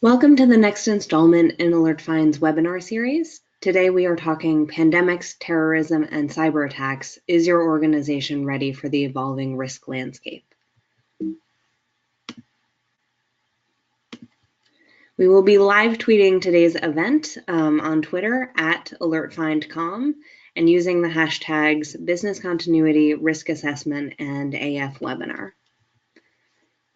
Welcome to the next installment in AlertFind's webinar series. Today we are talking pandemics, terrorism, and cyber attacks. Is your organization ready for the evolving risk landscape? We will be live tweeting today's event on Twitter at AlertFindCom and using the hashtags business continuity, risk assessment, and AF webinar.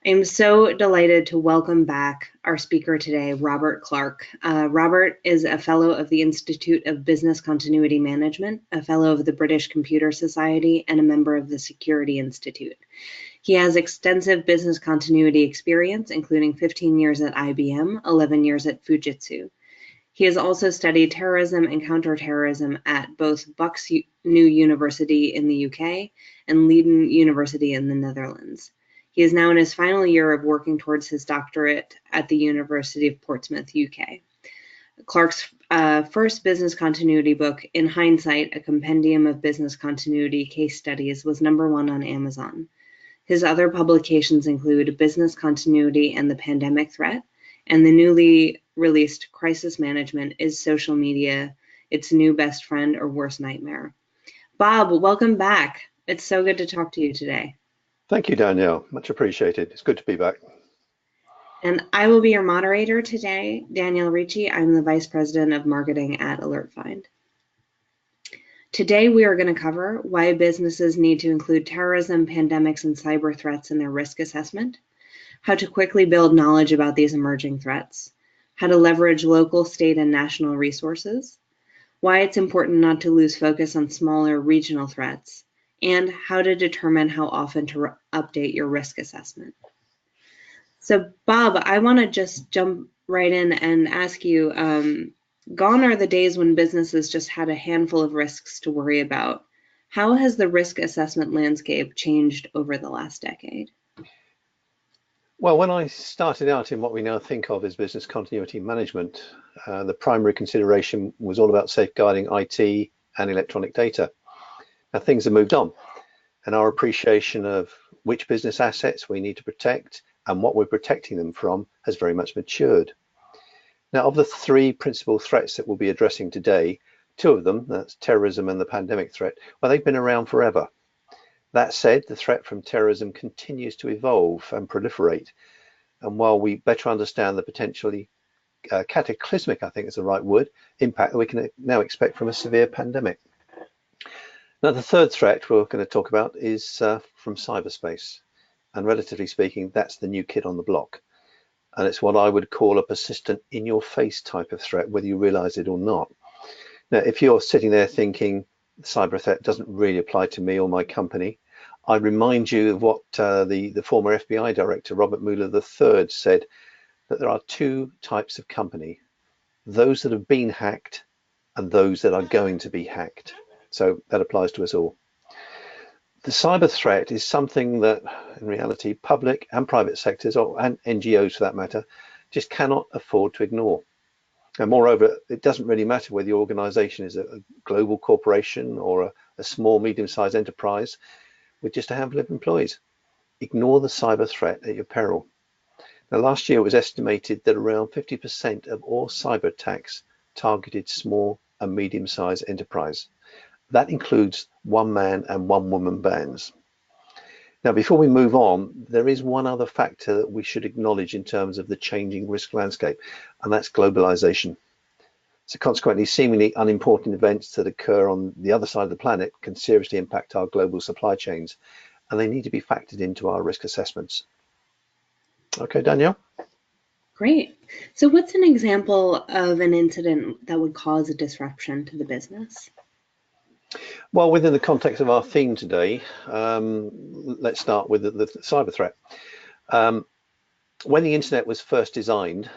I'm so delighted to welcome back our speaker today, Robert Clark. Robert is a fellow of the Institute of Business Continuity Management, a fellow of the British Computer Society, and a member of the Security Institute. He has extensive business continuity experience, including 15 years at IBM, 11 years at Fujitsu. He has also studied terrorism and counterterrorism at both Bucks New University in the UK and Leiden University in the Netherlands. He is now in his final year of working towards his doctorate at the University of Portsmouth, UK. Clark's first business continuity book, In Hindsight, a compendium of business continuity case studies, was #1 on Amazon. His other publications include Business Continuity and the Pandemic Threat, and the newly released Crisis Management, Is Social Media Its New Best Friend or Worst Nightmare? Bob, welcome back. It's so good to talk to you today. Thank you, Danielle. Much appreciated. It's good to be back. And I will be your moderator today, Danielle Ricci. I'm the Vice President of Marketing at AlertFind. Today, we are going to cover why businesses need to include terrorism, pandemics, and cyber threats in their risk assessment, how to quickly build knowledge about these emerging threats, how to leverage local, state, and national resources, why it's important not to lose focus on smaller regional threats, and how to determine how often to update your risk assessment. So Bob, I want to just jump right in and ask you, gone are the days when businesses just had a handful of risks to worry about. How has the risk assessment landscape changed over the last decade? Well, when I started out in what we now think of as business continuity management, the primary consideration was all about safeguarding IT and electronic data. Now things have moved on, and our appreciation of which business assets we need to protect and what we're protecting them from has very much matured. Now, of the three principal threats that we'll be addressing today, two of them, that's terrorism and the pandemic threat, well, they've been around forever. That said, the threat from terrorism continues to evolve and proliferate. And while we better understand the potentially cataclysmic, I think is the right word, impact that we can now expect from a severe pandemic. Now, the third threat we're going to talk about is from cyberspace. And relatively speaking, that's the new kid on the block. And it's what I would call a persistent in-your-face type of threat, whether you realize it or not. Now, if you're sitting there thinking the cyber threat doesn't really apply to me or my company, I remind you of what the former FBI director, Robert Mueller III, said, that there are two types of company, those that have been hacked and those that are going to be hacked. So that applies to us all. The cyber threat is something that, in reality, public and private sectors, and NGOs for that matter, just cannot afford to ignore. And moreover, it doesn't really matter whether your organization is a global corporation or a small, medium-sized enterprise with just a handful of employees. Ignore the cyber threat at your peril. Now, last year it was estimated that around 50% of all cyber attacks targeted small and medium-sized enterprise. That includes one-man and one-woman bands. Now, before we move on, there is one other factor that we should acknowledge in terms of the changing risk landscape, and that's globalization. So consequently, seemingly unimportant events that occur on the other side of the planet can seriously impact our global supply chains, and they need to be factored into our risk assessments. Okay, Danielle? Great. So what's an example of an incident that would cause a disruption to the business? Well, within the context of our theme today, let's start with the cyber threat. When the internet was first designed,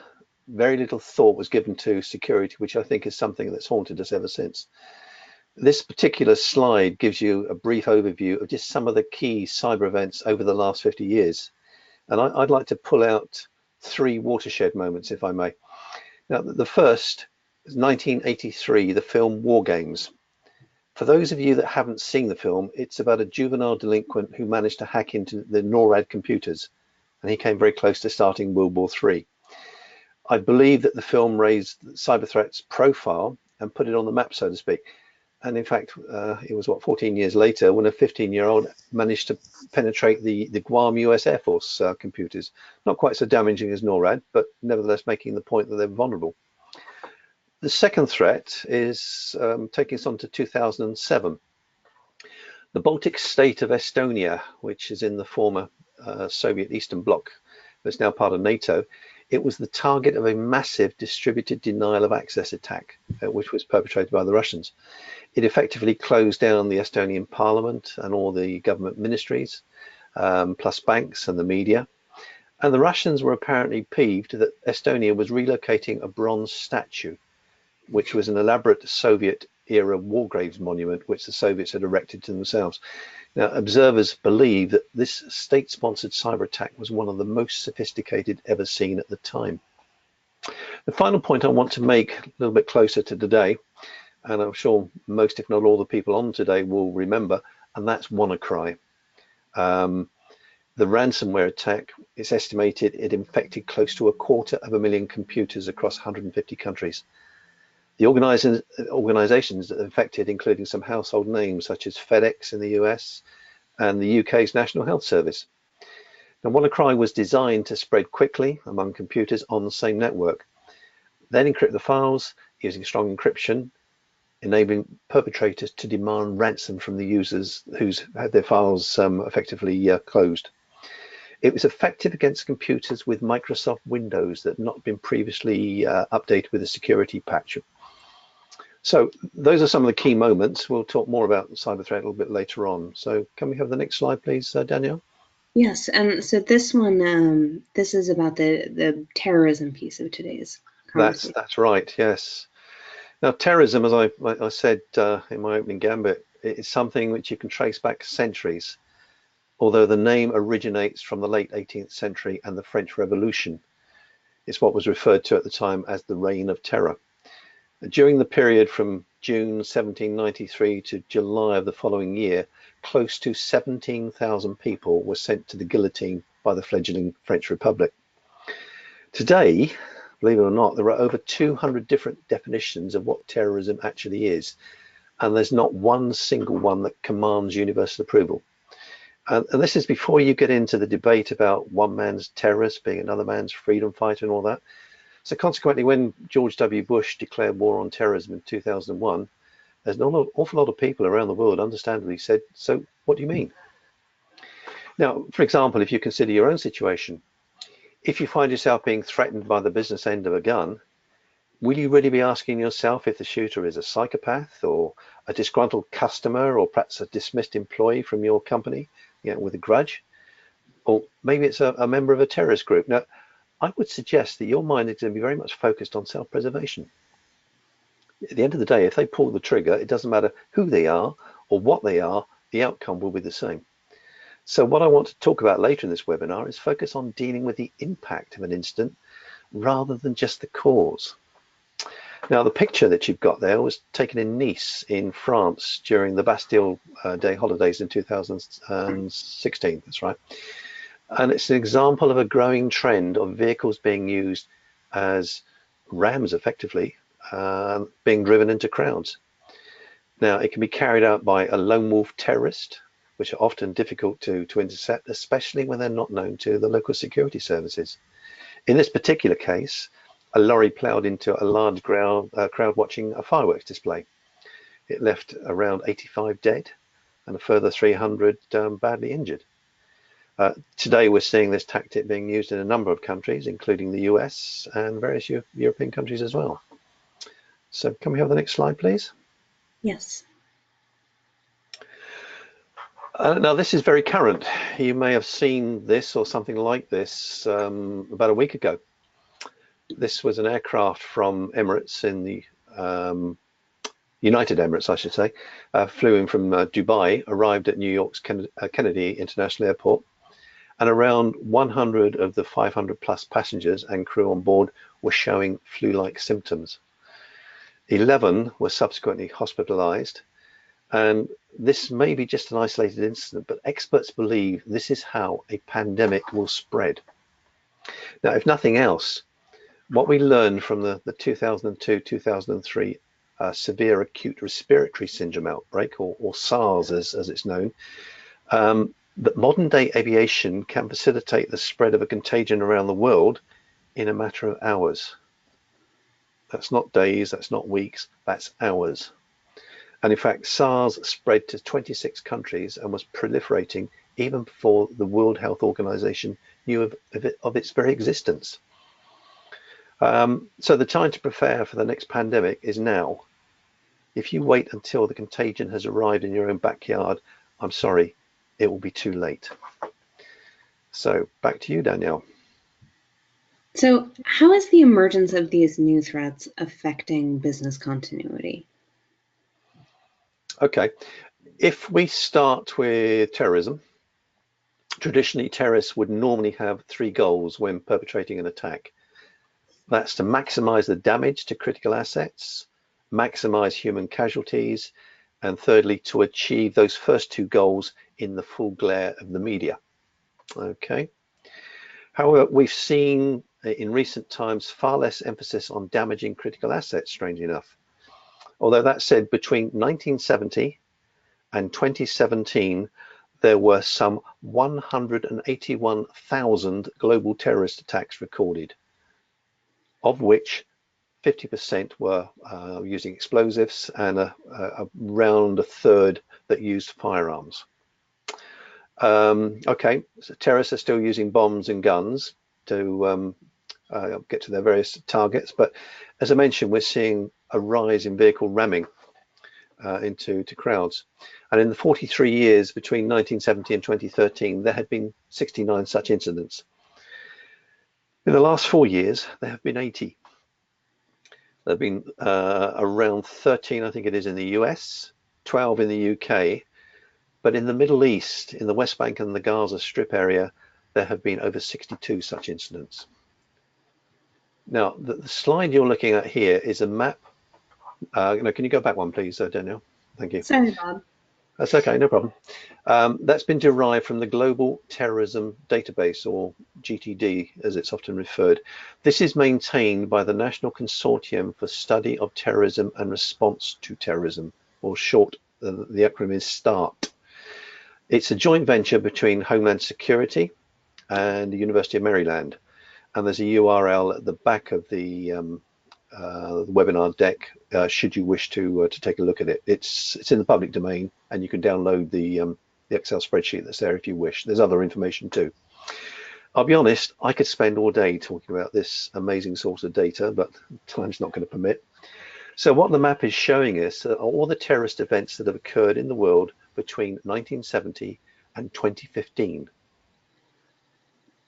very little thought was given to security, which I think is something that's haunted us ever since. This particular slide gives you a brief overview of just some of the key cyber events over the last 50 years. And I'd like to pull out three watershed moments, if I may. Now, the first is 1983, the film War Games. For those of you that haven't seen the film, it's about a juvenile delinquent who managed to hack into the NORAD computers, and he came very close to starting World War III. I believe that the film raised cyber threats profile and put it on the map, so to speak. And in fact, it was 14 years later when a 15-year-old managed to penetrate the Guam US Air Force computers. Not quite so damaging as NORAD, but nevertheless making the point that they're vulnerable. The second threat is taking us on to 2007. The Baltic state of Estonia, which is in the former Soviet Eastern Bloc, that's now part of NATO, it was the target of a massive distributed denial of access attack, which was perpetrated by the Russians. It effectively closed down the Estonian parliament and all the government ministries, plus banks and the media. And the Russians were apparently peeved that Estonia was relocating a bronze statue, which was an elaborate Soviet-era war graves monument, which the Soviets had erected to themselves. Now, observers believe that this state-sponsored cyber attack was one of the most sophisticated ever seen at the time. The final point I want to make a little bit closer to today, and I'm sure most, if not all, the people on today will remember, and that's WannaCry. The ransomware attack, it's estimated it infected close to 250,000 computers across 150 countries. The organizations affected, including some household names such as FedEx in the US and the UK's National Health Service. Now, WannaCry was designed to spread quickly among computers on the same network, then encrypt the files using strong encryption, enabling perpetrators to demand ransom from the users who's had their files effectively closed. It was effective against computers with Microsoft Windows that had not been previously updated with a security patch. So those are some of the key moments. We'll talk more about cyber threat a little bit later on. So can we have the next slide, please, Danielle? Yes, and so this one, this is about the terrorism piece of today's conversation. That's right, yes. Now, terrorism, as I said in my opening gambit, is something which you can trace back centuries, although the name originates from the late 18th century and the French Revolution. It's what was referred to at the time as the Reign of Terror. During the period from June 1793 to July of the following year, close to 17,000 people were sent to the guillotine by the fledgling French Republic. Today, believe it or not, there are over 200 different definitions of what terrorism actually is, and there's not one single one that commands universal approval. And this is before you get into the debate about one man's terrorist being another man's freedom fighter and all that. So consequently, when George W. Bush declared war on terrorism in 2001, there's not an awful lot of people around the world understandably said, so what do you mean? Now, for example, if you consider your own situation, if you find yourself being threatened by the business end of a gun, will you really be asking yourself if the shooter is a psychopath or a disgruntled customer or perhaps a dismissed employee from your company, with a grudge? Or maybe it's a member of a terrorist group. Now, I would suggest that your mind is going to be very much focused on self-preservation. At the end of the day, if they pull the trigger, it doesn't matter who they are or what they are, the outcome will be the same. So what I want to talk about later in this webinar is focus on dealing with the impact of an incident rather than just the cause. Now, the picture that you've got there was taken in Nice in France during the Bastille Day holidays in 2016, that's right. And it's an example of a growing trend of vehicles being used as rams, effectively, being driven into crowds. Now, it can be carried out by a lone wolf terrorist, which are often difficult to intercept, especially when they're not known to the local security services. In this particular case, a lorry ploughed into a large crowd watching a fireworks display. It left around 85 dead and a further 300 badly injured. Today, we're seeing this tactic being used in a number of countries, including the US and various European countries as well. So can we have the next slide, please? Yes. Now, this is very current. You may have seen this or something like this about a week ago. This was an aircraft from Emirates in the United Emirates, I should say, flew in from Dubai, arrived at New York's Kennedy International Airport, and around 100 of the 500 plus passengers and crew on board were showing flu-like symptoms. 11 were subsequently hospitalized, and this may be just an isolated incident, but experts believe this is how a pandemic will spread. Now, if nothing else, What we learned from the 2002-2003 severe acute respiratory syndrome outbreak, or SARS as it's known, that modern day aviation can facilitate the spread of a contagion around the world in a matter of hours. That's not days, that's not weeks, that's hours. And in fact, SARS spread to 26 countries and was proliferating even before the World Health Organization knew of its very existence. So the time to prepare for the next pandemic is now. If you wait until the contagion has arrived in your own backyard, I'm sorry, it will be too late. So back to you, Danielle. So, how is the emergence of these new threats affecting business continuity? Okay, if we start with terrorism, traditionally terrorists would normally have three goals when perpetrating an attack. That's to maximize the damage to critical assets, maximize human casualties, and thirdly, to achieve those first two goals in the full glare of the media. Okay. However, we've seen in recent times far less emphasis on damaging critical assets, strangely enough. Although that said, between 1970 and 2017, there were some 181,000 global terrorist attacks recorded, of which 50% were using explosives and around a third that used firearms. Okay, so terrorists are still using bombs and guns to get to their various targets, but as I mentioned, we're seeing a rise in vehicle ramming into crowds. And in the 43 years between 1970 and 2013, there had been 69 such incidents. In the last 4 years, there have been 80. There have been around 13, I think it is, in the US, 12 in the UK, but in the Middle East, in the West Bank and the Gaza Strip area, there have been over 62 such incidents. Now, the slide you're looking at here is a map. Can you go back one, please, Danielle? Thank you. Sorry, Bob. That's okay, no problem. That's been derived from the Global Terrorism Database, or GTD, as it's often referred. This is maintained by the National Consortium for Study of Terrorism and Response to Terrorism, or short, the acronym is START. It's a joint venture between Homeland Security and the University of Maryland. And there's a URL at the back of the webinar deck, should you wish to take a look at it. It's in the public domain, and you can download the Excel spreadsheet that's there if you wish. There's other information too. I'll be honest, I could spend all day talking about this amazing source of data, but time's not going to permit. So what the map is showing us are all the terrorist events that have occurred in the world between 1970 and 2015.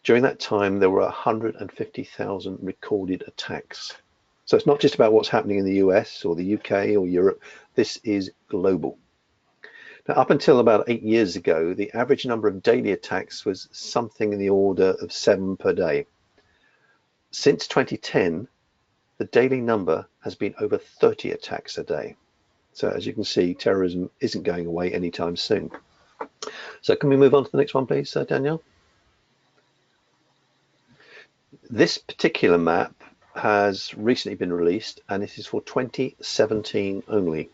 During that time, there were 150,000 recorded attacks. So it's not just about what's happening in the US or the UK or Europe. This is global. Now, up until about 8 years ago, the average number of daily attacks was something in the order of 7 per day. Since 2010, the daily number has been over 30 attacks a day. So as you can see, terrorism isn't going away anytime soon. So can we move on to the next one, please, Danielle? This particular map has recently been released, and this is for 2017 only.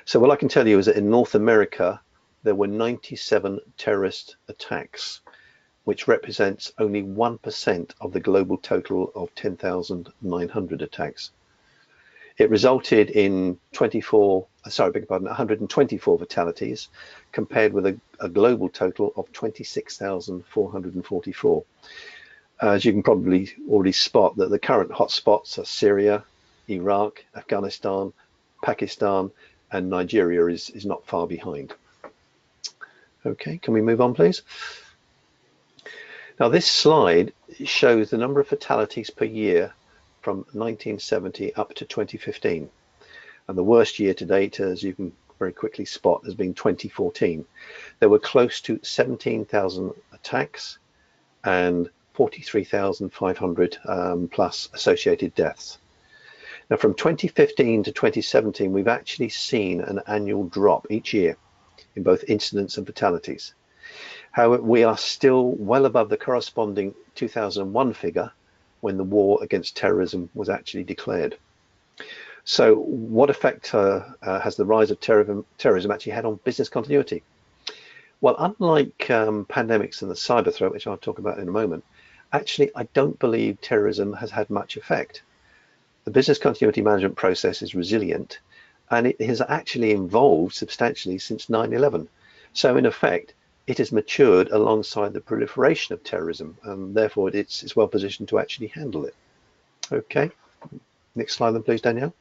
So what I can tell you is that in North America, there were 97 terrorist attacks, which represents only 1% of the global total of 10,900 attacks. It resulted in 124 fatalities, compared with a global total of 26,444. As you can probably already spot, that the current hotspots are Syria, Iraq, Afghanistan, Pakistan, and Nigeria is not far behind. Okay, can we move on, please? Now, this slide shows the number of fatalities per year from 1970 up to 2015. And the worst year to date, as you can very quickly spot, has been 2014. There were close to 17,000 attacks and 43,500 plus associated deaths. Now, from 2015 to 2017, we've actually seen an annual drop each year in both incidents and fatalities. However, we are still well above the corresponding 2001 figure, when the war against terrorism was actually declared. So what effect has the rise of terrorism actually had on business continuity? Well, unlike pandemics and the cyber threat, which I'll talk about in a moment, actually, I don't believe terrorism has had much effect. The business continuity management process is resilient, and it has actually evolved substantially since 9/11. So in effect, it has matured alongside the proliferation of terrorism, and therefore it's well positioned to actually handle it. Okay, next slide then, please, Danielle.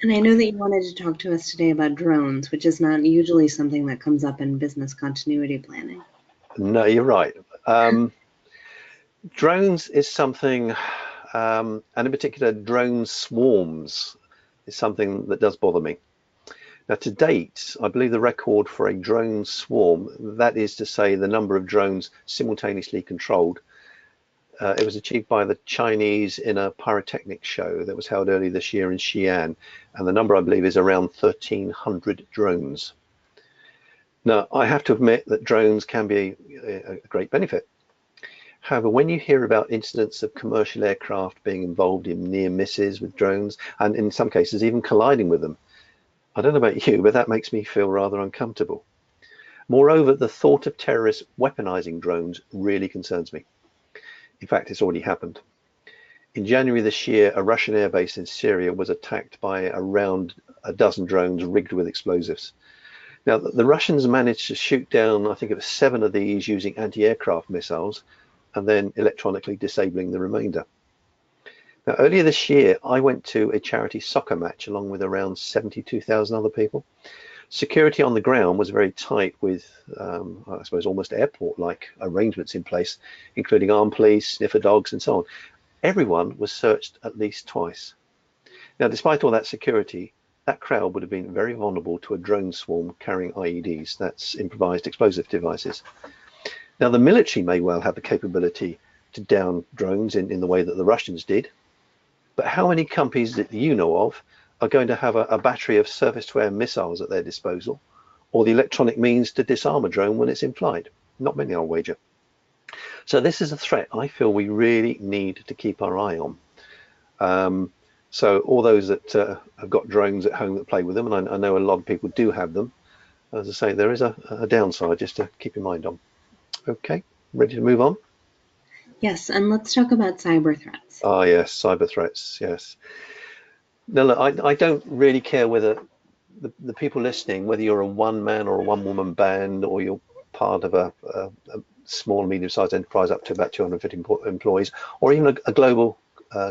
And I know that you wanted to talk to us today about drones, which is not usually something that comes up in business continuity planning. No, you're right. Drones is something, and in particular, drone swarms is something that does bother me. Now, to date, I believe the record for a drone swarm, that is to say the number of drones simultaneously controlled, it was achieved by the Chinese in a pyrotechnics show that was held earlier this year in Xi'an, and the number I believe is around 1,300 drones. Now, I have to admit that drones can be a great benefit. However, when you hear about incidents of commercial aircraft being involved in near misses with drones, and in some cases even colliding with them, I don't know about you, but that makes me feel rather uncomfortable. Moreover, the thought of terrorists weaponizing drones really concerns me. In fact, it's already happened. In January this year, a Russian airbase in Syria was attacked by around a dozen drones rigged with explosives. Now, the Russians managed to shoot down, I think it was 7 of these using anti-aircraft missiles, and then electronically disabling the remainder. Now, earlier this year, I went to a charity soccer match along with around 72,000 other people. Security on the ground was very tight with, I suppose, almost airport-like arrangements in place, including armed police, sniffer dogs, and so on. Everyone was searched at least twice. Now, despite all that security, that crowd would have been very vulnerable to a drone swarm carrying IEDs, that's improvised explosive devices. Now, the military may well have the capability to down drones in the way that the Russians did, but how many companies that you know of are going to have a battery of surface-to-air missiles at their disposal, or the electronic means to disarm a drone when it's in flight? Not many, I'll wager. So this is a threat I feel we really need to keep our eye on. So all those that have got drones at home that play with them, and I know a lot of people do have them, as I say, there is a downside just to keep in mind on. Okay, ready to move on? Yes, and let's talk about cyber threats. Ah, yes, cyber threats, yes. Now, look, I don't really care whether the people listening, whether you're a one-man or a one-woman band, or you're part of a small, medium-sized enterprise up to about 250 employees, or even a global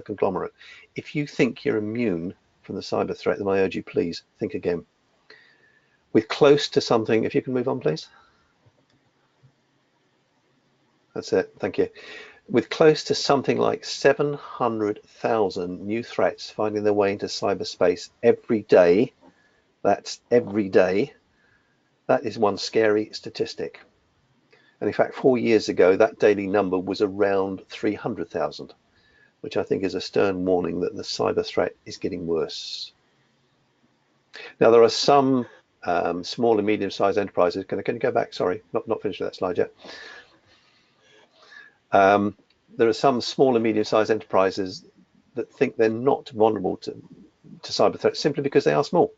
conglomerate. If you think you're immune from the cyber threat, then I urge you, please think again. With close to something, if you can move on, please. That's it, thank you. With close to something like 700,000 new threats finding their way into cyberspace every day, that's every day, that is one scary statistic. And in fact, 4 years ago, that daily number was around 300,000, which I think is a stern warning that the cyber threat is getting worse. Now, there are some small and medium-sized enterprises. Can you go back? Sorry, not finished with that slide yet. There are some small and medium-sized enterprises that think they're not vulnerable to cyber threats simply because they are small.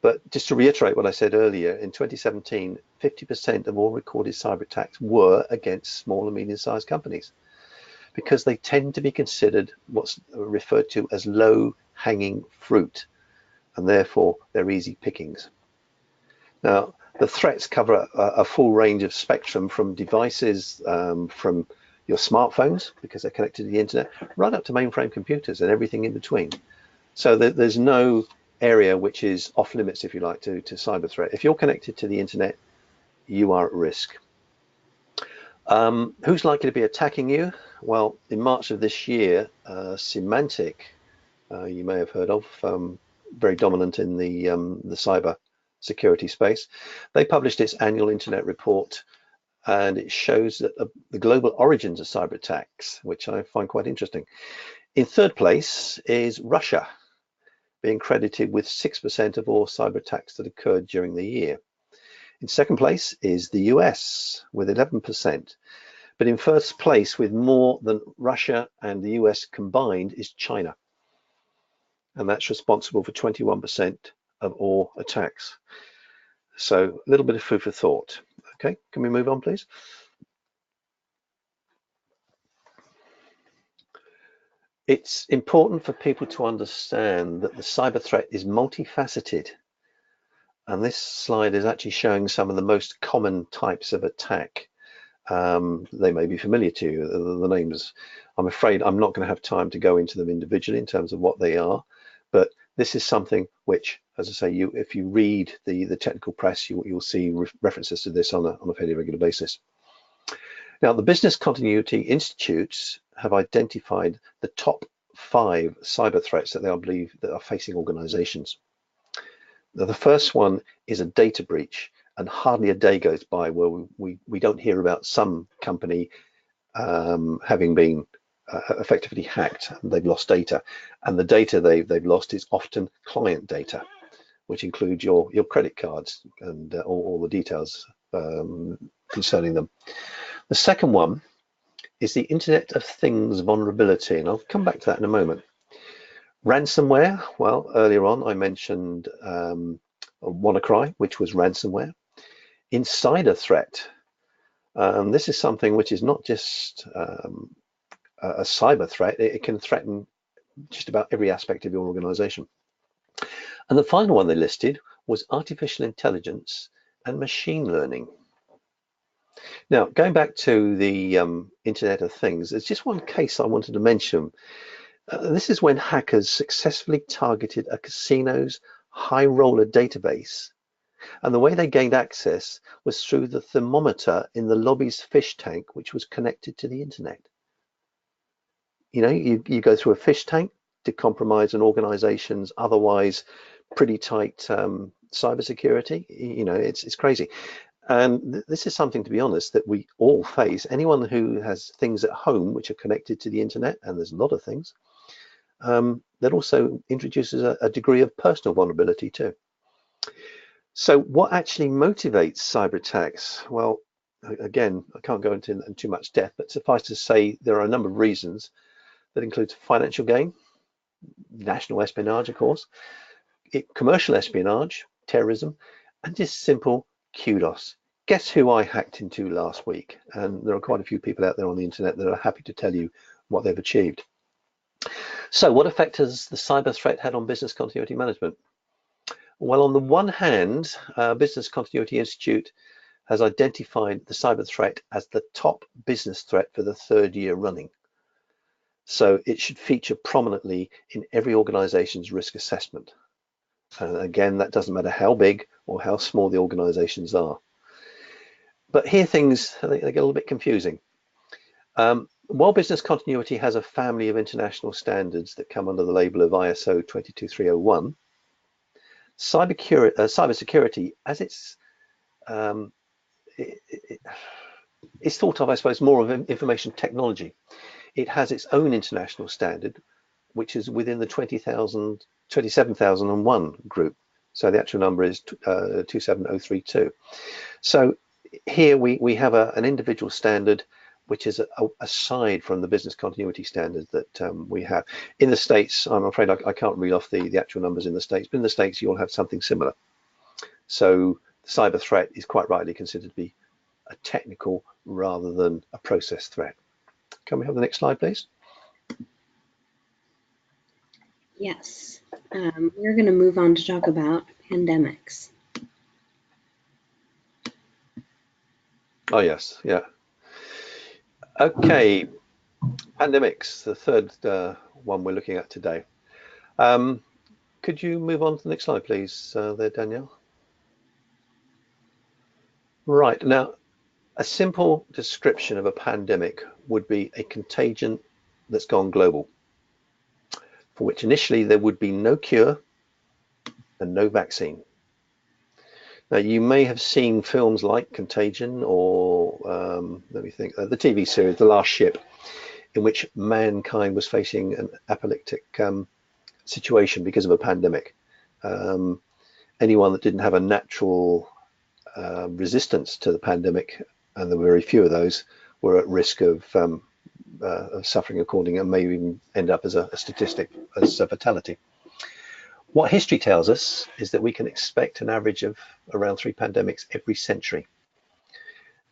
But just to reiterate what I said earlier, in 2017, 50% of all recorded cyber attacks were against small and medium-sized companies, because they tend to be considered what's referred to as low-hanging fruit, and therefore they're easy pickings. Now, the threats cover a full range of spectrum, from devices, from your smartphones, because they're connected to the internet, right up to mainframe computers and everything in between. So there's no area which is off limits, if you like, to cyber threat. If you're connected to the internet, you are at risk. Who's likely to be attacking you? Well, in March of this year, Symantec, you may have heard of, very dominant in the cyber security space. They published its annual internet report, and it shows that the global origins of cyber attacks, which I find quite interesting. In third place is Russia, being credited with 6% of all cyber attacks that occurred during the year. In second place is the US with 11%. But in first place with more than Russia and the US combined is China. And that's responsible for 21% of all attacks. So a little bit of food for thought. Okay, can we move on, please? It's important for people to understand that the cyber threat is multifaceted. And this slide is actually showing some of the most common types of attack. They may be familiar to you, the names. I'm afraid I'm not going to have time to go into them individually in terms of what they are, but this is something which, as I say, if you read the technical press, you'll see references to this on a fairly regular basis. Now, the Business Continuity Institutes have identified the top 5 cyber threats that they believe that are facing organizations. Now, the first one is a data breach, and hardly a day goes by where we don't hear about some company having been effectively hacked, and they've lost data. And the data they've lost is often client data, which includes your credit cards and all the details concerning them. The second one is the Internet of Things vulnerability, and I'll come back to that in a moment. Ransomware, well, earlier on I mentioned WannaCry, which was ransomware. Insider threat, this is something which is not just a cyber threat, it can threaten just about every aspect of your organization. And the final one they listed was artificial intelligence and machine learning. Now, going back to the Internet of Things, there's just one case I wanted to mention. This is when hackers successfully targeted a casino's high roller database. And the way they gained access was through the thermometer in the lobby's fish tank, which was connected to the internet. You know, you go through a fish tank to compromise an organization's otherwise pretty tight cybersecurity. You know, it's crazy. And this is something, to be honest, that we all face. Anyone who has things at home which are connected to the internet, and there's a lot of things, that also introduces a degree of personal vulnerability too. So what actually motivates cyber attacks? Well, again, I can't go into too much depth, but suffice to say there are a number of reasons. That includes financial gain, national espionage, of course, commercial espionage, terrorism, and just simple kudos. Guess who I hacked into last week? And there are quite a few people out there on the internet that are happy to tell you what they've achieved. So what effect has the cyber threat had on business continuity management? Well, on the one hand, Business Continuity Institute has identified the cyber threat as the top business threat for the 3rd year running. So it should feature prominently in every organization's risk assessment. And again, that doesn't matter how big or how small the organizations are. But here things, they get a little bit confusing. While business continuity has a family of international standards that come under the label of ISO 22301, cybersecurity, as it's thought of, I suppose, more of information technology. It has its own international standard, which is within the 27,001 group. So the actual number is 27032. So here we have an individual standard, which is aside from the business continuity standard that we have. In the States, I'm afraid I can't read off the actual numbers in the States, but in the States you'll have something similar. So the cyber threat is quite rightly considered to be a technical rather than a process threat. Can we have the next slide, please? Yes, we're going to move on to talk about pandemics. Oh, yes, yeah. Okay, pandemics, the third one we're looking at today. Could you move on to the next slide, please, there, Danielle? Right, now, a simple description of a pandemic would be a contagion that's gone global, for which initially there would be no cure and no vaccine. Now, you may have seen films like Contagion or, let me think, the TV series, The Last Ship, in which mankind was facing an apocalyptic situation because of a pandemic. Anyone that didn't have a natural resistance to the pandemic, and there were very few of those, were at risk of suffering accordingly and may even end up as a statistic, as a fatality. What history tells us is that we can expect an average of around 3 pandemics every century.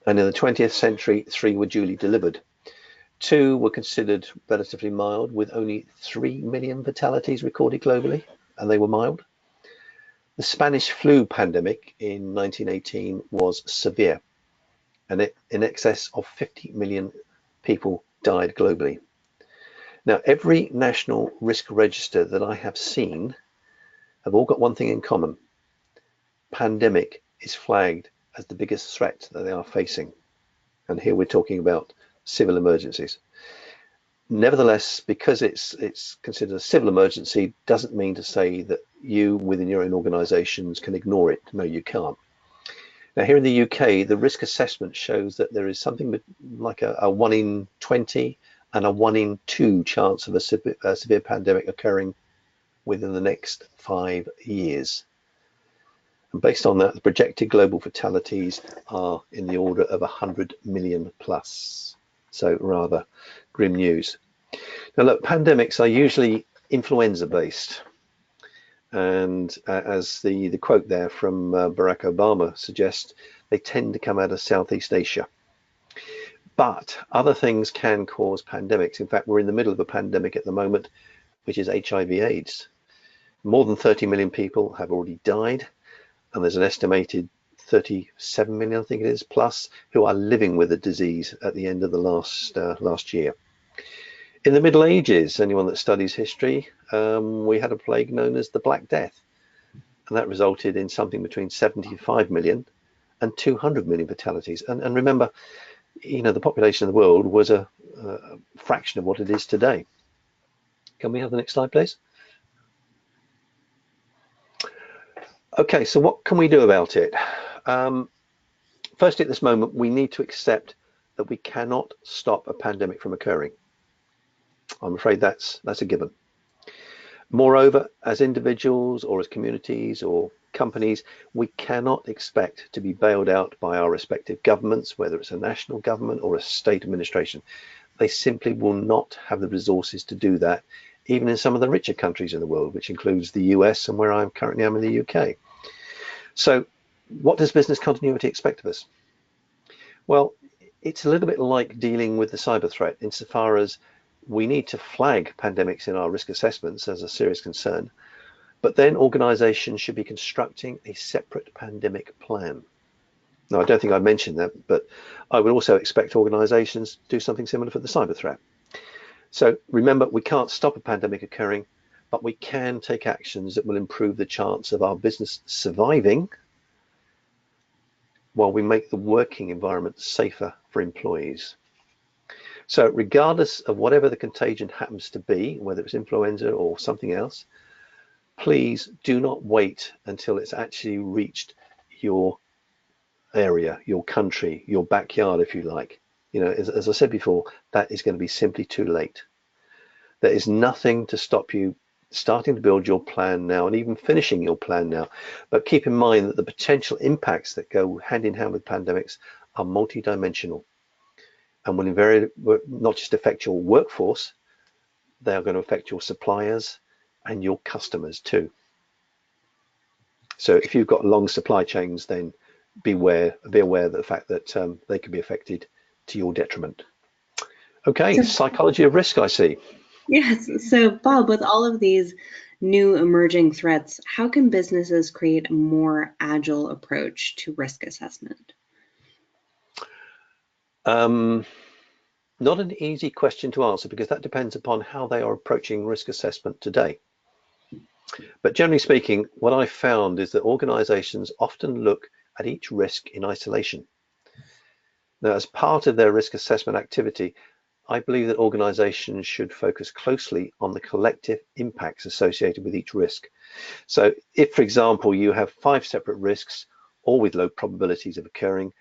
And in the 20th century, 3 were duly delivered. 2 were considered relatively mild, with only 3 million fatalities recorded globally, and they were mild. The Spanish flu pandemic in 1918 was severe, and in excess of 50 million people died globally. Now, every national risk register that I have seen have all got one thing in common. Pandemic is flagged as the biggest threat that they are facing. And here we're talking about civil emergencies. Nevertheless, because it's considered a civil emergency, doesn't mean to say that you within your own organizations can ignore it. No, you can't. Now, here in the UK, the risk assessment shows that there is something like a 1 in 20 and a 1 in 2 chance of a severe pandemic occurring within the next 5 years. And based on that, the projected global fatalities are in the order of 100 million plus. So rather grim news. Now look, pandemics are usually influenza based. And as the quote there from Barack Obama suggests, they tend to come out of Southeast Asia. But other things can cause pandemics. In fact, we're in the middle of a pandemic at the moment, which is HIV/AIDS. More than 30 million people have already died, and there's an estimated 37 million, I think it is, plus, who are living with the disease at the end of the last year. In the Middle Ages, anyone that studies history, we had a plague known as the Black Death, and that resulted in something between 75 million and 200 million fatalities. And remember, you know, the population of the world was a fraction of what it is today. Can we have the next slide, please? Okay, so what can we do about it? First, at this moment, we need to accept that we cannot stop a pandemic from occurring. I'm afraid that's a given. Moreover, as individuals or as communities or companies, we cannot expect to be bailed out by our respective governments, whether it's a national government or a state administration. They simply will not have the resources to do that, even in some of the richer countries in the world, which includes the US and where I currently am in the UK. So what does business continuity expect of us? Well, it's a little bit like dealing with the cyber threat insofar as we need to flag pandemics in our risk assessments as a serious concern, but then organizations should be constructing a separate pandemic plan. Now, I don't think I mentioned that, but I would also expect organizations to do something similar for the cyber threat. So remember, we can't stop a pandemic occurring, but we can take actions that will improve the chance of our business surviving while we make the working environment safer for employees. So regardless of whatever the contagion happens to be, whether it's influenza or something else, please do not wait until it's actually reached your area, your country, your backyard, if you like. You know, as I said before, that is going to be simply too late. There is nothing to stop you starting to build your plan now and even finishing your plan now. But keep in mind that the potential impacts that go hand in hand with pandemics are multidimensional and will invariably not just affect your workforce, they are going to affect your suppliers and your customers too. So if you've got long supply chains, then be aware of the fact that they can be affected to your detriment. Okay, psychology of risk, I see. Yes. So, Bob, with all of these new emerging threats, how can businesses create a more agile approach to risk assessment? Not an easy question to answer because that depends upon how they are approaching risk assessment today. But generally speaking, what I found is that organizations often look at each risk in isolation. Now, as part of their risk assessment activity, I believe that organizations should focus closely on the collective impacts associated with each risk. So if, for example, you have 5 separate risks, all with low probabilities of occurring,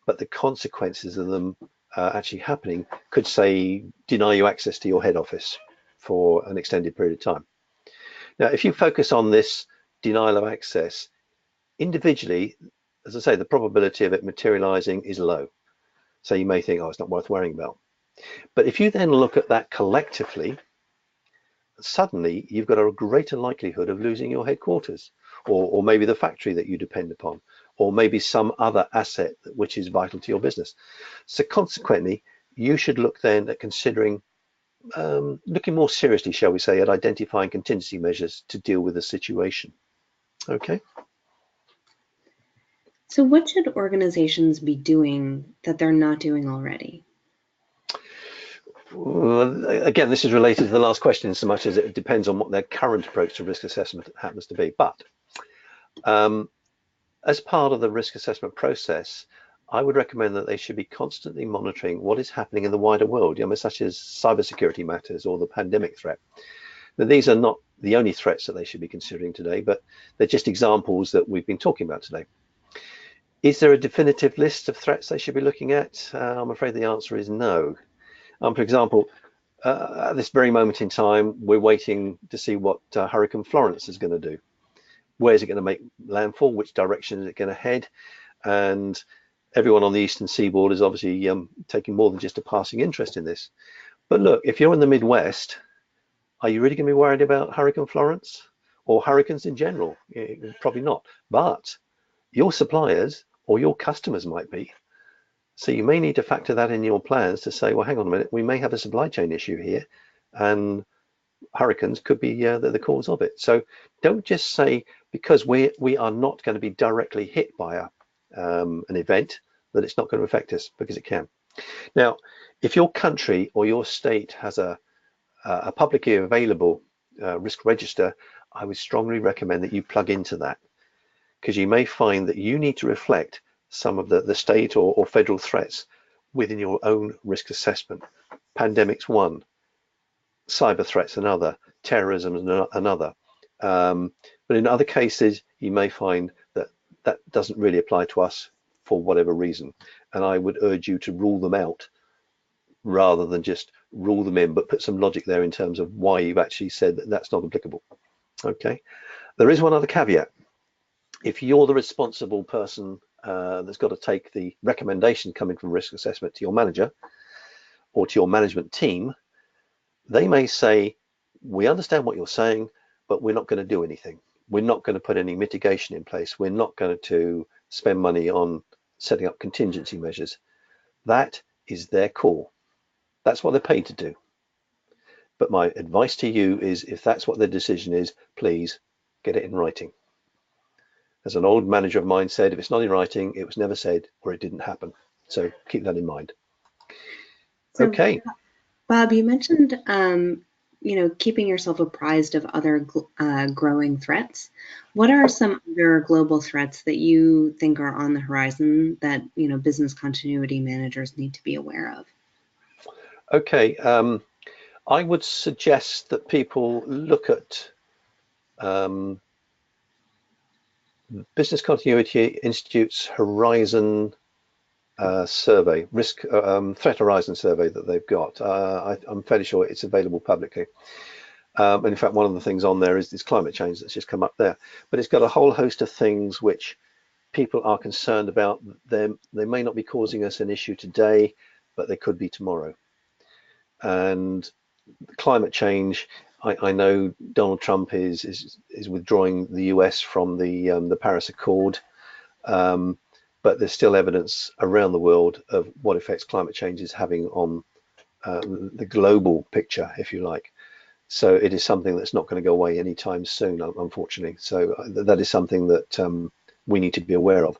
but the consequences of them actually happening could, say, deny you access to your head office for an extended period of time. Now, if you focus on this denial of access, individually, as I say, the probability of it materializing is low. So you may think, oh, it's not worth worrying about. But if you then look at that collectively, suddenly you've got a greater likelihood of losing your headquarters, or maybe the factory that you depend upon, or maybe some other asset which is vital to your business. So consequently, you should look then at considering, looking more seriously, shall we say, at identifying contingency measures to deal with the situation. Okay. So what should organizations be doing that they're not doing already? Well, again, this is related to the last question so much as it depends on what their current approach to risk assessment happens to be. But as part of the risk assessment process, I would recommend that they should be constantly monitoring what is happening in the wider world, such as cybersecurity matters or the pandemic threat. Now, these are not the only threats that they should be considering today, but they're just examples that we've been talking about today. Is there a definitive list of threats they should be looking at? I'm afraid the answer is no. For example, at this very moment in time, we're waiting to see what Hurricane Florence is going to do. Where is it going to make landfall? Which direction is it going to head? And everyone on the eastern seaboard is obviously taking more than just a passing interest in this. But look, if you're in the Midwest, are you really going to be worried about Hurricane Florence or hurricanes in general? Probably not. But your suppliers or your customers might be. So you may need to factor that in your plans to say, well, hang on a minute, we may have a supply chain issue here, and hurricanes could be the cause of it. So don't just say, because we are not going to be directly hit by an event, that it's not going to affect us, because it can. Now, if your country or your state has a publicly available risk register, I would strongly recommend that you plug into that, because you may find that you need to reflect some of the state or federal threats within your own risk assessment. Pandemics one, cyber threats another, terrorism another. But in other cases, you may find that that doesn't really apply to us for whatever reason. And I would urge you to rule them out rather than just rule them in, but put some logic there in terms of why you've actually said that that's not applicable. Okay. There is one other caveat. If you're the responsible person that's got to take the recommendation coming from risk assessment to your manager or to your management team, they may say, we understand what you're saying, but we're not going to do anything. We're not going to put any mitigation in place. We're not going to spend money on setting up contingency measures. That is their call. That's what they're paid to do. But my advice to you is, if that's what their decision is, please get it in writing. As an old manager of mine said, if it's not in writing, it was never said, or it didn't happen. So keep that in mind. So, Okay. Bob, you mentioned, keeping yourself apprised of other growing threats. What are some other global threats that you think are on the horizon that, business continuity managers need to be aware of? Okay. I would suggest that people look at Business Continuity Institute's Horizon survey, risk threat horizon survey that they've got. I'm fairly sure it's available publicly. And in fact, one of the things on there is this climate change that's just come up there. But it's got a whole host of things which people are concerned about. They may not be causing us an issue today, but they could be tomorrow. And climate change, I know Donald Trump is withdrawing the US from the Paris Accord, but there's still evidence around the world of what effects climate change is having on the global picture, if you like. So it is something that's not going to go away anytime soon, unfortunately. So that is something that we need to be aware of.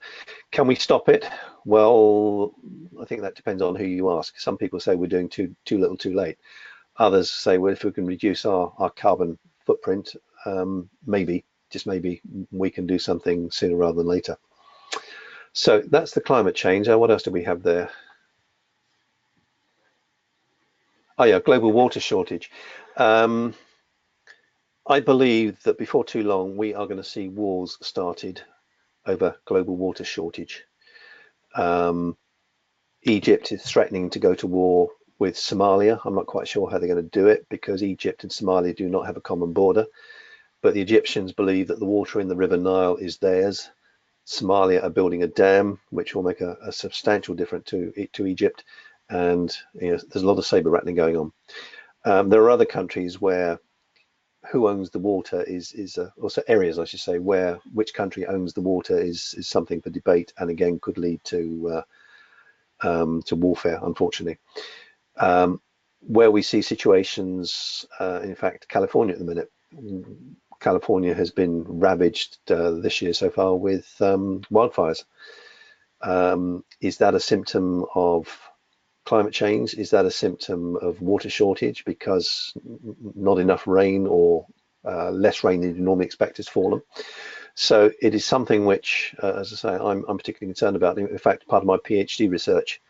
Can we stop it? Well, I think that depends on who you ask. Some people say we're doing too little too late. Others say, well, if we can reduce our carbon footprint, maybe, just maybe, we can do something sooner rather than later. So that's the climate change. What else do we have there? Oh yeah, global water shortage. I believe that before too long, we are going to see wars started over global water shortage. Egypt is threatening to go to war with Somalia. I'm not quite sure how they're going to do it, because Egypt and Somalia do not have a common border. But the Egyptians believe that the water in the River Nile is theirs, Somalia are building a dam, which will make a substantial difference to Egypt, and there's a lot of saber rattling going on. There are other countries where who owns the water is also areas, I should say, where which country owns the water is something for debate, and again could lead to warfare, unfortunately. Where we see situations, in fact, California at the minute. California has been ravaged this year so far with wildfires. Is that a symptom of climate change? Is that a symptom of water shortage because not enough rain or less rain than you normally expect has fallen? So it is something which, as I say, I'm particularly concerned about. In fact, part of my PhD research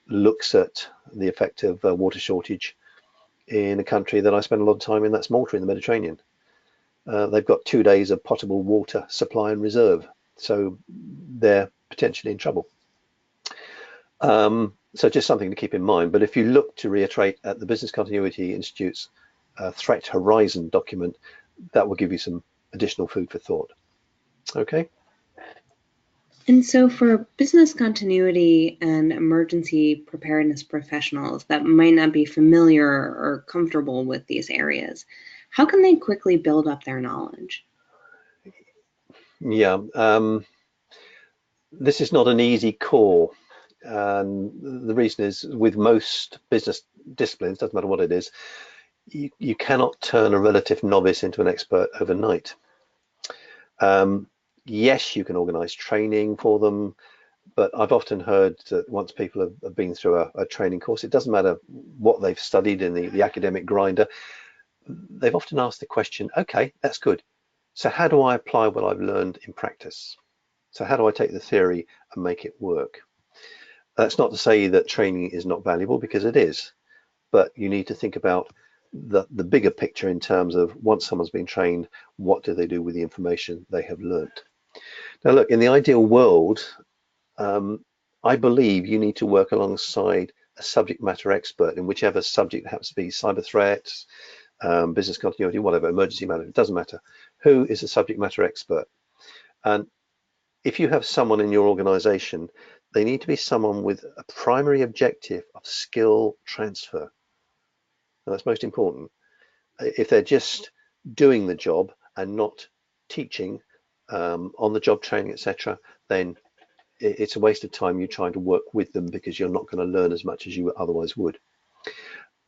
looks at the effect of water shortage in a country that I spend a lot of time in, that's Malta in the Mediterranean. They've got 2 days of potable water supply and reserve, so they're potentially in trouble. So just something to keep in mind. But if you look, to reiterate, at the Business Continuity Institute's Threat Horizon document, that will give you some additional food for thought. Okay. And so for business continuity and emergency preparedness professionals that might not be familiar or comfortable with these areas, how can they quickly build up their knowledge? Yeah, this is not an easy core. And the reason is, with most business disciplines, doesn't matter what it is, you cannot turn a relative novice into an expert overnight. Yes, you can organize training for them, but I've often heard that once people have been through a training course, it doesn't matter what they've studied in the academic grinder, they've often asked the question, okay, that's good. So how do I apply what I've learned in practice? So how do I take the theory and make it work? That's not to say that training is not valuable, because it is, but you need to think about the bigger picture in terms of, once someone's been trained, what do they do with the information they have learned? Now look, in the ideal world, I believe you need to work alongside a subject matter expert in whichever subject it happens to be: cyber threats, business continuity, whatever, emergency management, it doesn't matter. Who is a subject matter expert? And if you have someone in your organization, they need to be someone with a primary objective of skill transfer. And that's most important. If they're just doing the job and not teaching, on the job training, etc., then it's a waste of time you trying to work with them, because you're not going to learn as much as you otherwise would.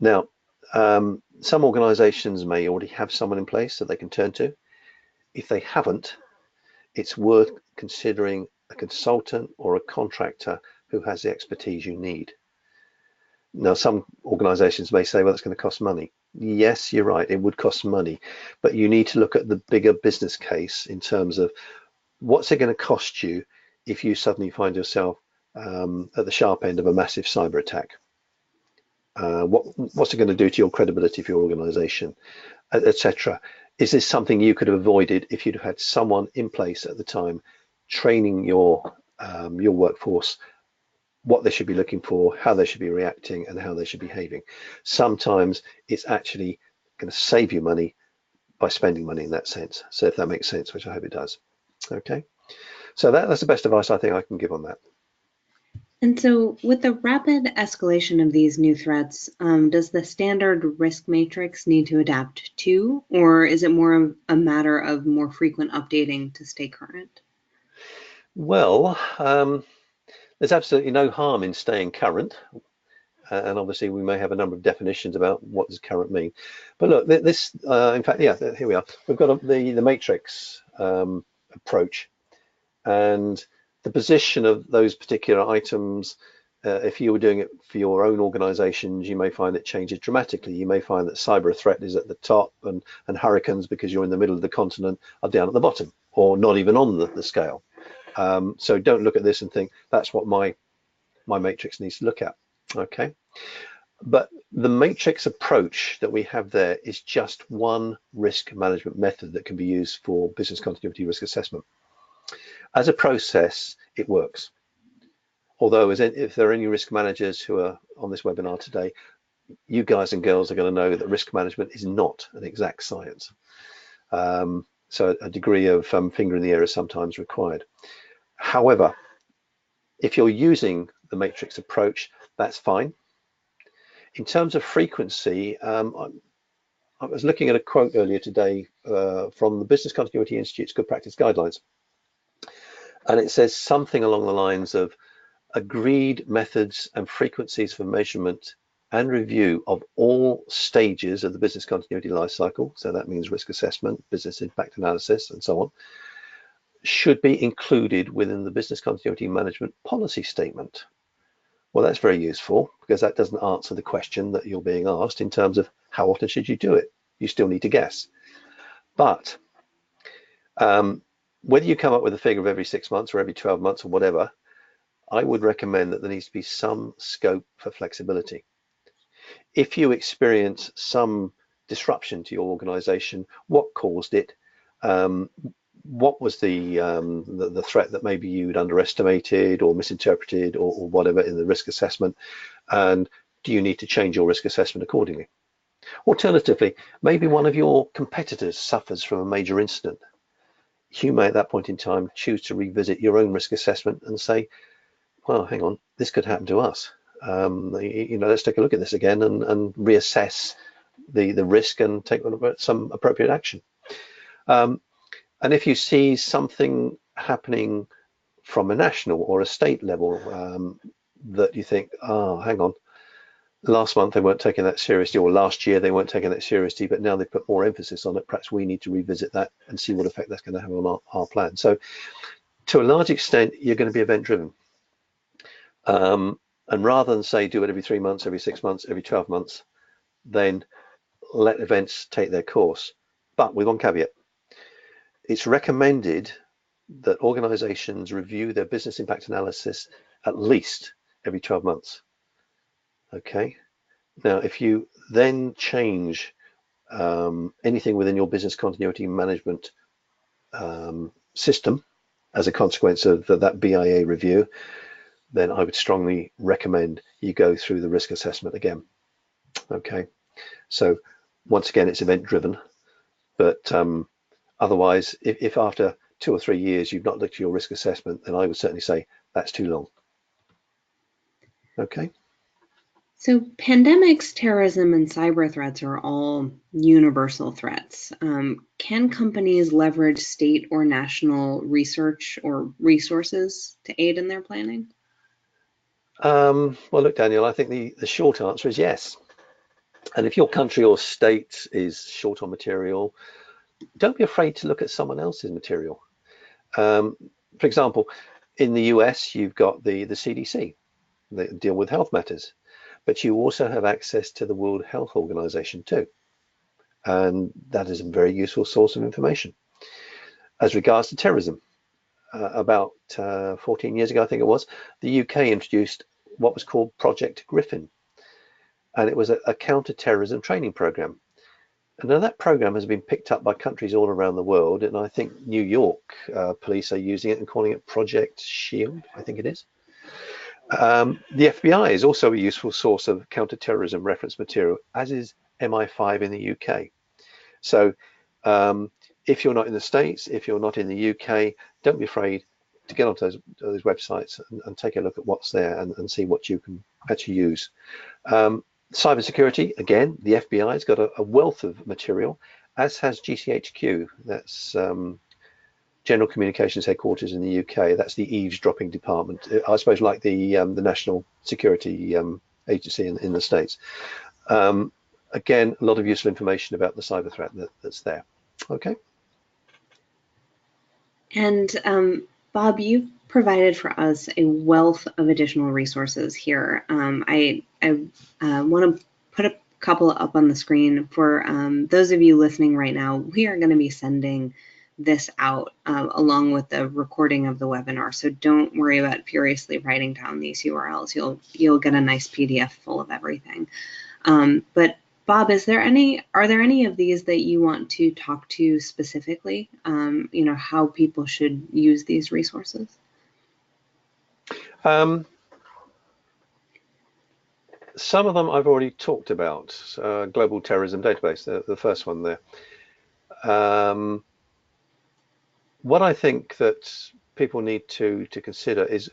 Now, some organizations may already have someone in place that they can turn to. If they haven't, it's worth considering a consultant or a contractor who has the expertise you need. Now, some organizations may say, well, that's going to cost money. Yes, you're right, it would cost money, but you need to look at the bigger business case in terms of, what's it going to cost you if you suddenly find yourself at the sharp end of a massive cyber attack? What's it going to do to your credibility for your organization, etc.? Is this something you could have avoided if you'd have had someone in place at the time training your workforce, what they should be looking for, how they should be reacting, and how they should be behaving? Sometimes it's actually going to save you money by spending money in that sense. So if that makes sense, which I hope it does. Okay, so that's the best advice I think I can give on that. And so with the rapid escalation of these new threats, does the standard risk matrix need to adapt too, or is it more of a matter of more frequent updating to stay current? Well, there's absolutely no harm in staying current. And obviously we may have a number of definitions about what does current mean. But look, this, in fact, yeah, here we are. We've got the matrix approach, and the position of those particular items. If you were doing it for your own organizations, you may find it changes dramatically. You may find that cyber threat is at the top, and hurricanes, because you're in the middle of the continent, are down at the bottom, or not even on the scale. So don't look at this and think that's what my matrix needs to look at. Okay, but the matrix approach that we have there is just one risk management method that can be used for business continuity risk assessment. As a process, it works. Although, if there are any risk managers who are on this webinar today, you guys and girls are going to know that risk management is not an exact science. So a degree of finger in the air is sometimes required. However, if you're using the matrix approach, that's fine. In terms of frequency, I was looking at a quote earlier today from the Business Continuity Institute's Good Practice Guidelines, and it says something along the lines of agreed methods and frequencies for measurement and review of all stages of the business continuity life cycle, so that means risk assessment, business impact analysis, and so on, should be included within the business continuity management policy statement. Well, that's very useful because that doesn't answer the question that you're being asked in terms of how often should you do it. You still need to guess. But whether you come up with a figure of every 6 months or every 12 months or whatever, I would recommend that there needs to be some scope for flexibility. If you experience some disruption to your organization, what caused it? What was the threat that maybe you'd underestimated or misinterpreted or whatever in the risk assessment? And do you need to change your risk assessment accordingly? Alternatively, maybe one of your competitors suffers from a major incident. You may at that point in time choose to revisit your own risk assessment and say, well, hang on, this could happen to us. Let's take a look at this again and reassess the risk and take some appropriate action. And if you see something happening from a national or a state level that you think, oh, hang on, last month they weren't taking that seriously, or last year they weren't taking that seriously, but now they've put more emphasis on it, perhaps we need to revisit that and see what effect that's going to have on our plan. So to a large extent, you're going to be event driven. And rather than say do it every 3 months, every 6 months, every 12 months, then let events take their course. But with one caveat, it's recommended that organizations review their business impact analysis at least every 12 months. Okay. Now, if you then change anything within your business continuity management system as a consequence of that BIA review, then I would strongly recommend you go through the risk assessment again. Okay. So once again, it's event driven, but otherwise, if after 2 or 3 years you've not looked at your risk assessment, then I would certainly say that's too long. Okay. So pandemics, terrorism, and cyber threats are all universal threats. Can companies leverage state or national research or resources to aid in their planning? Well, look, Daniel, I think the short answer is yes. And if your country or state is short on material, don't be afraid to look at someone else's material. For example, in the US, you've got the CDC, they deal with health matters, but you also have access to the World Health Organization too. And that is a very useful source of information. As regards to terrorism, about 14 years ago, I think it was, the UK introduced what was called Project Griffin. And it was a counter-terrorism training program. And now that program has been picked up by countries all around the world. And I think New York police are using it and calling it Project Shield, I think it is. The FBI is also a useful source of counter-terrorism reference material, as is MI5 in the UK. So if you're not in the States, if you're not in the UK, don't be afraid to get onto those websites and take a look at what's there and see what you can actually use. Cybersecurity, again, the FBI has got a wealth of material, as has GCHQ. That's General Communications Headquarters in the UK. That's the eavesdropping department, I suppose, like the National Security Agency in the States. Again, a lot of useful information about the cyber threat that's there. Okay. And Bob, you've provided for us a wealth of additional resources here. I want to put a couple up on the screen for those of you listening right now. We are going to be sending this out along with the recording of the webinar, so don't worry about furiously writing down these URLs. You'll get a nice PDF full of everything. But Bob, are there any of these that you want to talk to specifically? How people should use these resources? Some of them I've already talked about. Global Terrorism Database, the first one there. What I think that people need to consider is,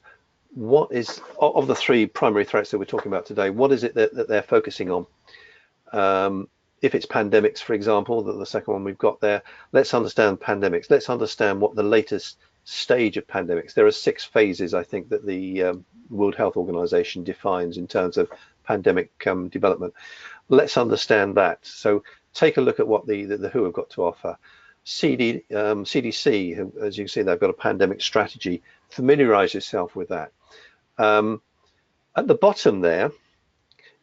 what is, of the three primary threats that we're talking about today, what is it that they're focusing on? If it's pandemics, for example, the second one we've got there, let's understand pandemics. Let's understand what the latest stage of pandemics. There are 6 phases, I think, that the World Health Organization defines in terms of pandemic development. Let's understand that. So take a look at what the WHO have got to offer. CDC, as you can see, they've got a pandemic strategy. Familiarize yourself with that. At the bottom there,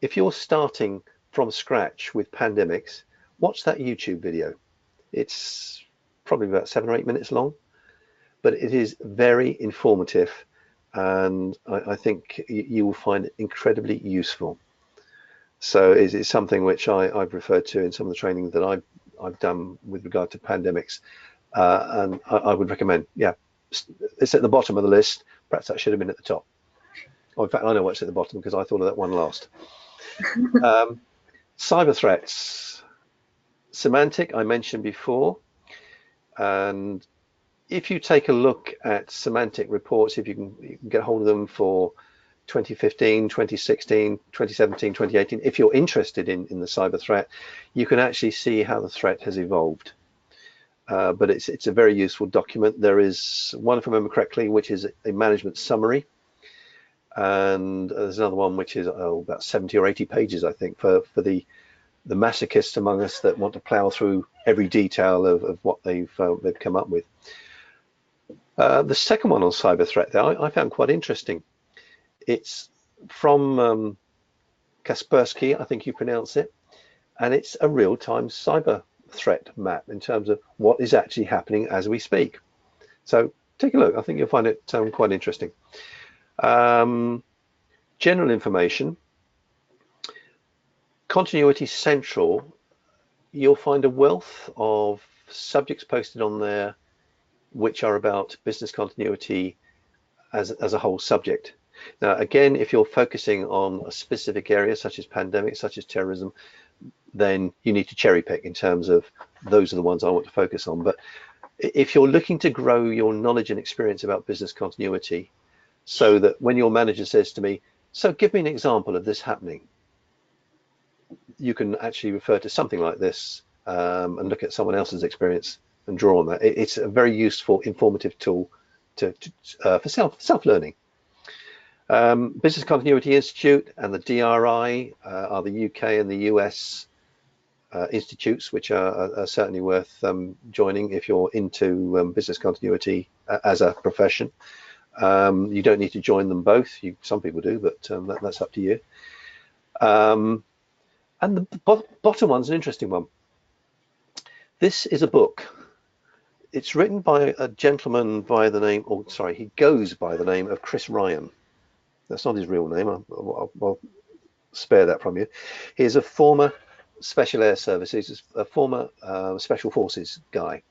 if you're starting from scratch with pandemics, watch that YouTube video. It's probably about 7 or 8 minutes long, but it is very informative, and I think you will find it incredibly useful. So it's something which I've referred to in some of the training that I've done with regard to pandemics, and I would recommend. Yeah, it's at the bottom of the list. Perhaps that should have been at the top. Oh, in fact, I know what's at the bottom because I thought of that one last. Cyber threats. Semantic, I mentioned before, and if you take a look at semantic reports, if you can get hold of them for 2015, 2016, 2017, 2018, if you're interested in the cyber threat, you can actually see how the threat has evolved. But it's a very useful document. There is one, if I remember correctly, which is a management summary, and there's another one which is about 70 or 80 pages, I think, for the masochists among us that want to plow through every detail of what they've come up with. The second one on cyber threat there, I found quite interesting. It's from Kaspersky, I think you pronounce it, and it's a real-time cyber threat map in terms of what is actually happening as we speak. So take a look. I think you'll find it quite interesting. General information. Continuity Central, you'll find a wealth of subjects posted on there which are about business continuity as a whole subject. Now, again, if you're focusing on a specific area such as pandemics, such as terrorism, then you need to cherry pick in terms of those are the ones I want to focus on. But if you're looking to grow your knowledge and experience about business continuity, so that when your manager says to me, so give me an example of this happening, you can actually refer to something like this and look at someone else's experience and draw on that. It's a very useful, informative tool for self-learning. Business Continuity Institute and the DRI are the UK and the US institutes, which are certainly worth joining if you're into business continuity as a profession. You don't need to join them both. Some people do, but that's up to you. And the bottom one's an interesting one. This is a book. It's written by a gentleman by the name, or sorry, he goes by the name of Chris Ryan. That's not his real name. I'll spare that from you. He is a former Special Air Services, a former Special Forces guy.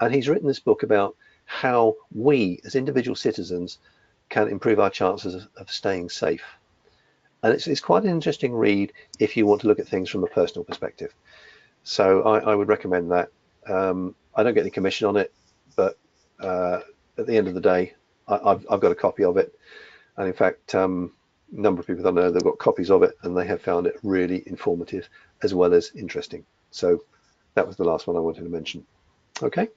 And he's written this book about how we as individual citizens can improve our chances of staying safe. And it's quite an interesting read if you want to look at things from a personal perspective. So I would recommend that. I don't get any commission on it, but at the end of the day, I've got a copy of it. And in fact, a number of people that I know, they've got copies of it and they have found it really informative as well as interesting. So that was the last one I wanted to mention. Okay.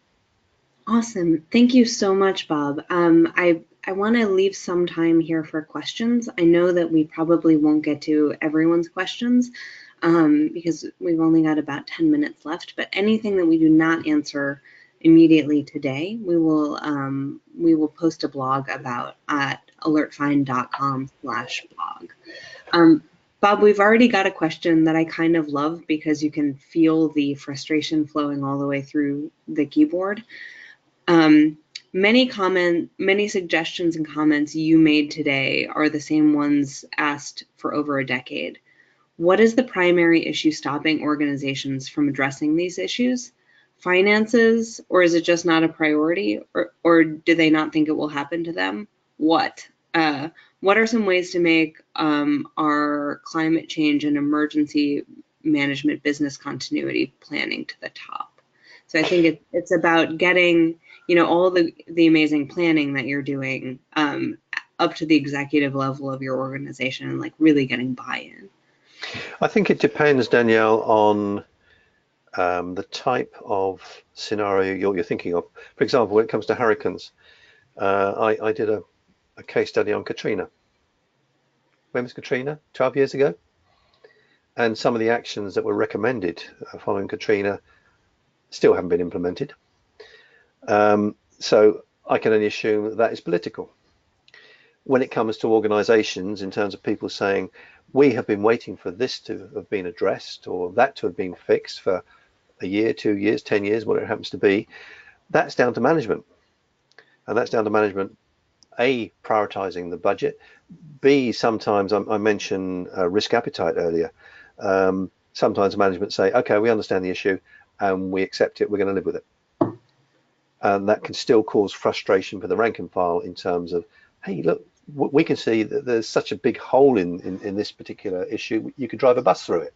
Awesome. Thank you so much, Bob. I want to leave some time here for questions. I know that we probably won't get to everyone's questions because we've only got about 10 minutes left, but anything that we do not answer immediately today, we will post a blog about at alertfind.com/blog. Bob, we've already got a question that I kind of love because you can feel the frustration flowing all the way through the keyboard. Many suggestions and comments you made today are the same ones asked for over a decade. What is the primary issue stopping organizations from addressing these issues? Finances, or is it just not a priority, or do they not think it will happen to them? What are some ways to make our climate change and emergency management business continuity planning to the top? So I think it's about getting all the amazing planning that you're doing up to the executive level of your organization and like really getting buy-in? I think it depends, Danielle, on the type of scenario you're thinking of. For example, when it comes to hurricanes, I did a case study on Katrina. When was Katrina? 12 years ago? And some of the actions that were recommended following Katrina still haven't been implemented. So I can only assume that is political. When it comes to organizations, in terms of people saying, we have been waiting for this to have been addressed or that to have been fixed for a year, 2 years, 10 years, whatever it happens to be, that's down to management. And that's down to management, A, prioritizing the budget, B, sometimes I mentioned risk appetite earlier. Sometimes management say, okay, we understand the issue and we accept it, we're going to live with it. And that can still cause frustration for the rank and file in terms of, hey, look, we can see that there's such a big hole in this particular issue, you could drive a bus through it.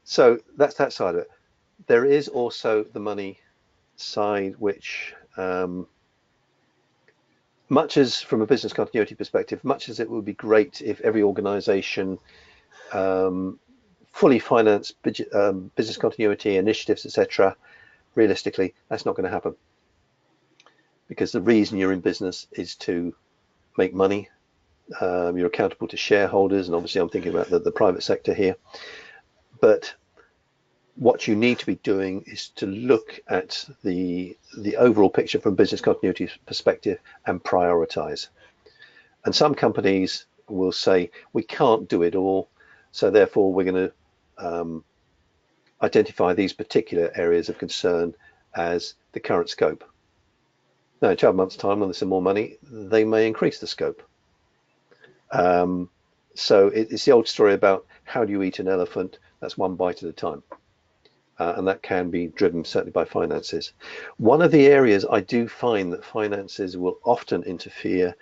So that's that side of it. There is also the money side, which much as from a business continuity perspective, much as it would be great if every organization fully financed business continuity initiatives, etc., realistically, that's not going to happen. Because the reason you're in business is to make money. You're accountable to shareholders, and obviously I'm thinking about the private sector here. But what you need to be doing is to look at the overall picture from a business continuity perspective and prioritize. And some companies will say, we can't do it all, so therefore we're going to identify these particular areas of concern as the current scope. Now, in 12 months' time, when there's some more money, they may increase the scope. So it's the old story about how do you eat an elephant? That's one bite at a time. And that can be driven certainly by finances. One of the areas I do find that finances will often interfere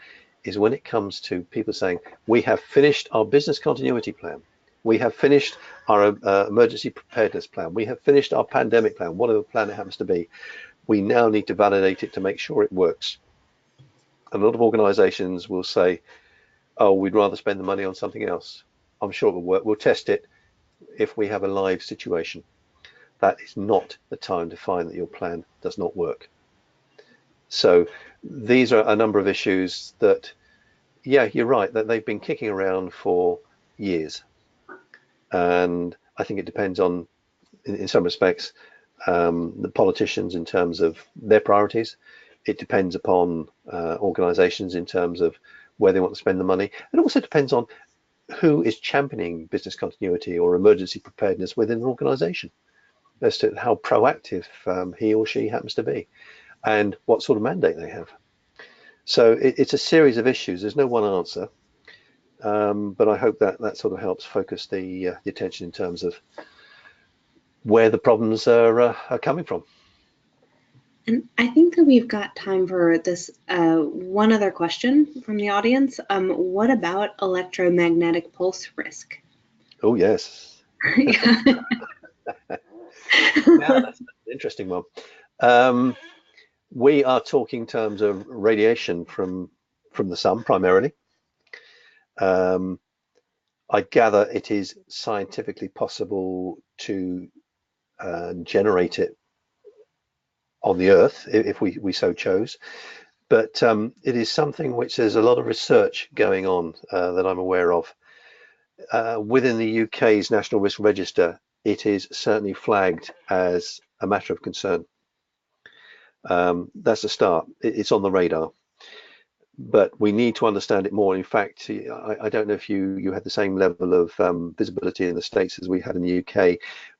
is when it comes to people saying, we have finished our business continuity plan. We have finished our emergency preparedness plan. We have finished our pandemic plan, whatever plan it happens to be. We now need to validate it to make sure it works. And a lot of organizations will say, oh, we'd rather spend the money on something else. I'm sure it will work. We'll test it if we have a live situation. That is not the time to find that your plan does not work. So these are a number of issues that, yeah, you're right, that they've been kicking around for years. And I think it depends on, in some respects, the politicians in terms of their priorities. It depends upon organizations in terms of where they want to spend the money. It also depends on who is championing business continuity or emergency preparedness within an organization, as to how proactive he or she happens to be and what sort of mandate they have. So it's a series of issues. There's no one answer, but I hope that sort of helps focus the attention in terms of where the problems are coming from. And I think that we've got time for this one other question from the audience. What about electromagnetic pulse risk? Oh, yes. Yeah. Yeah, that's an interesting one. We are talking in terms of radiation from the sun primarily. I gather it is scientifically possible to generate it on the Earth if we so chose, but it is something which there's a lot of research going on that I'm aware of. Within the UK's National Risk Register, it is certainly flagged as a matter of concern. That's a start. It's on the radar, but we need to understand it more. In fact, I don't know if you had the same level of visibility in the States as we had in the UK,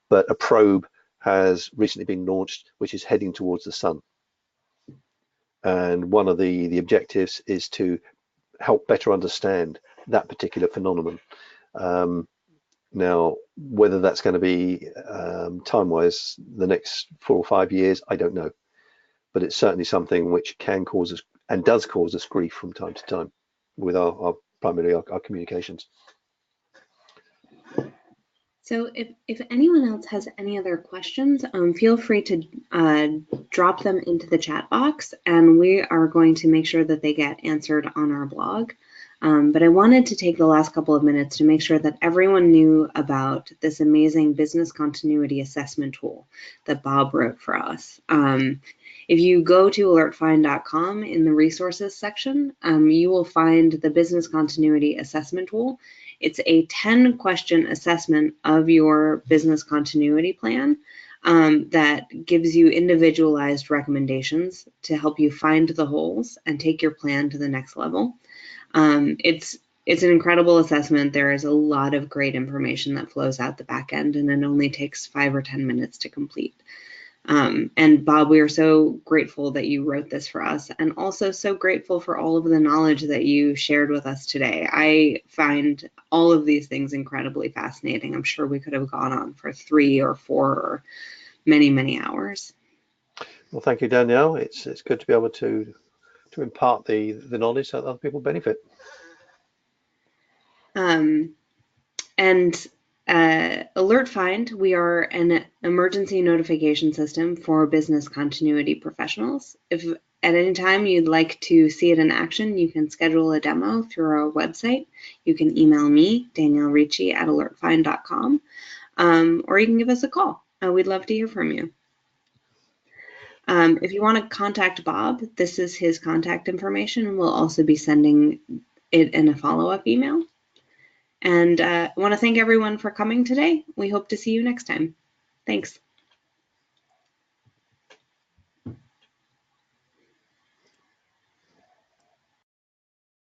but a probe has recently been launched, which is heading towards the sun. And one of the objectives is to help better understand that particular phenomenon. Now, whether that's going to be time-wise the next 4 or 5 years, I don't know. But it's certainly something which can cause us and does cause us grief from time to time with primarily our communications. So if anyone else has any other questions, feel free to drop them into the chat box, and we are going to make sure that they get answered on our blog. But I wanted to take the last couple of minutes to make sure that everyone knew about this amazing business continuity assessment tool that Bob wrote for us. If you go to alertfind.com in the resources section, you will find the business continuity assessment tool. It's a 10-question assessment of your business continuity plan that gives you individualized recommendations to help you find the holes and take your plan to the next level. It's an incredible assessment. There is a lot of great information that flows out the back end, and it only takes 5 or 10 minutes to complete. And Bob, we are so grateful that you wrote this for us, and also so grateful for all of the knowledge that you shared with us today. I find all of these things incredibly fascinating. I'm sure we could have gone on for 3 or 4 or many, many hours. Well, thank you, Danielle. It's good to be able to impart the knowledge so that other people benefit. AlertFind, we are an emergency notification system for business continuity professionals. If at any time you'd like to see it in action, you can schedule a demo through our website. You can email me, Danielle Ricci at alertfind.com, or you can give us a call. We'd love to hear from you. If you want to contact Bob, this is his contact information, and we'll also be sending it in a follow-up email. And I want to thank everyone for coming today. We hope to see you next time. Thanks.